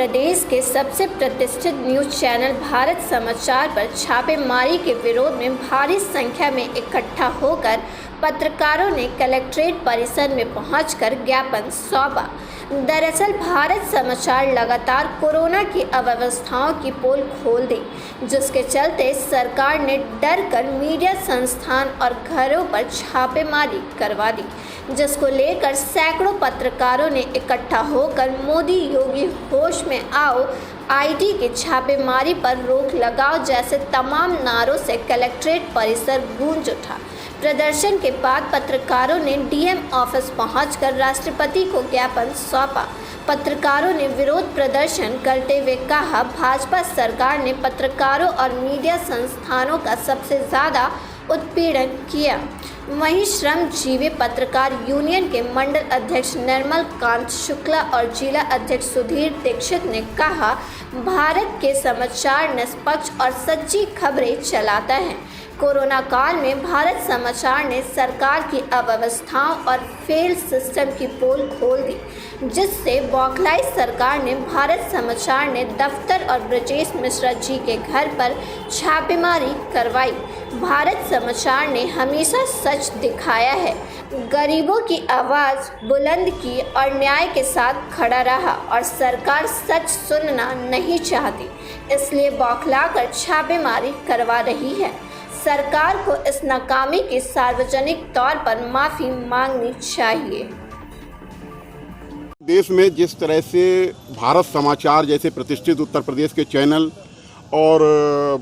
प्रदेश के सबसे प्रतिष्ठित न्यूज चैनल भारत समाचार पर छापेमारी के विरोध में भारी संख्या में इकट्ठा होकर पत्रकारों ने कलेक्ट्रेट परिसर में पहुंचकर ज्ञापन सौंपा। दरअसल भारत समाचार लगातार कोरोना की अव्यवस्थाओं की पोल खोल दी, जिसके चलते सरकार ने डर कर मीडिया संस्थान और घरों पर छापेमारी करवा दी, जिसको लेकर सैकड़ों पत्रकारों ने इकट्ठा होकर मोदी योगी होश में आओ, आईटी की छापेमारी पर रोक लगाओ जैसे तमाम नारों से कलेक्ट्रेट परिसर गूंज उठा। प्रदर्शन के बाद पत्रकारों ने डीएम ऑफिस पहुंचकर राष्ट्रपति को ज्ञापन सौंपा। पत्रकारों ने विरोध प्रदर्शन करते हुए कहा, भाजपा सरकार ने पत्रकारों और मीडिया संस्थानों का सबसे ज़्यादा उत्पीड़न किया। वहीं श्रमजीवी पत्रकार यूनियन के मंडल अध्यक्ष निर्मल कांत शुक्ला और जिला अध्यक्ष सुधीर दीक्षित ने कहा, भारत के समाचार निष्पक्ष और सच्ची खबरें चलाता है। कोरोना काल में भारत समाचार ने सरकार की अव्यवस्थाओं और फेल सिस्टम की पोल खोल दी, जिससे बौखलाई सरकार ने भारत समाचार ने दफ्तर और ब्रजेश मिश्रा जी के घर पर छापेमारी करवाई। भारत समाचार ने हमेशा सच दिखाया है, गरीबों की आवाज़ बुलंद की और न्याय के साथ खड़ा रहा और सरकार सच सुनना नहीं चाहती, इसलिए बौखलाकर छापेमारी करवा रही है। सरकार को इस नाकामी की सार्वजनिक तौर पर माफ़ी मांगनी चाहिए। देश में जिस तरह से भारत समाचार जैसे प्रतिष्ठित उत्तर प्रदेश के चैनल और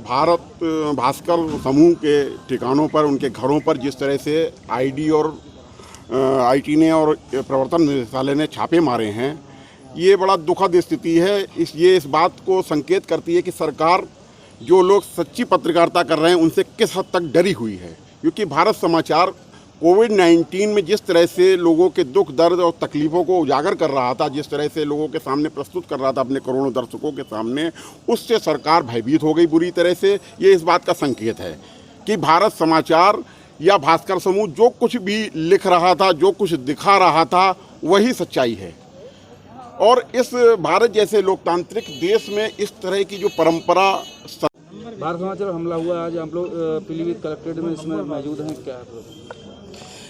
भारत भास्कर समूह के ठिकानों पर, उनके घरों पर जिस तरह से आईडी और आईटी ने और प्रवर्तन निदेशालय ने छापे मारे हैं, ये बड़ा दुखद स्थिति है। ये इस बात को संकेत करती है कि सरकार जो लोग सच्ची पत्रकारिता कर रहे हैं उनसे किस हद तक डरी हुई है, क्योंकि भारत समाचार कोविड-19 में जिस तरह से लोगों के दुख दर्द और तकलीफ़ों को उजागर कर रहा था, जिस तरह से लोगों के सामने प्रस्तुत कर रहा था अपने करोड़ों दर्शकों के सामने, उससे सरकार भयभीत हो गई बुरी तरह से। ये इस बात का संकेत है कि भारत समाचार या भास्कर समूह जो कुछ भी लिख रहा था, जो कुछ दिखा रहा था, वही सच्चाई है। और इस भारत जैसे लोकतांत्रिक देश में इस तरह की जो परंपरा भारत समाचार हमला हुआ, आज हम लोग पीलीभीत कलेक्ट्रेट में इसमें मौजूद हैं। क्या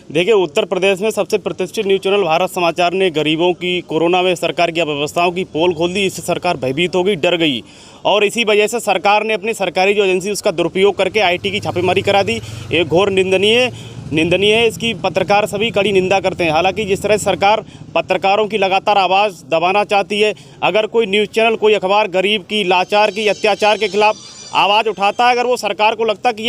देखिए, उत्तर प्रदेश में सबसे प्रतिष्ठित न्यूज़ चैनल भारत समाचार ने गरीबों की, कोरोना में सरकार की अव्यवस्थाओं की पोल खोल दी। इससे सरकार भयभीत हो गई, डर गई और इसी वजह से सरकार ने अपनी सरकारी जो एजेंसी उसका दुरुपयोग करके आईटी की छापेमारी करा दी। ये घोर निंदनीय है। इसकी पत्रकार सभी कड़ी निंदा करते हैं। हालांकि जिस तरह सरकार पत्रकारों की लगातार आवाज़ दबाना चाहती है, अगर कोई न्यूज़ चैनल, कोई अखबार गरीब की, लाचार की, अत्याचार के खिलाफ आवाज़ उठाता है, अगर वो सरकार को लगता कि ये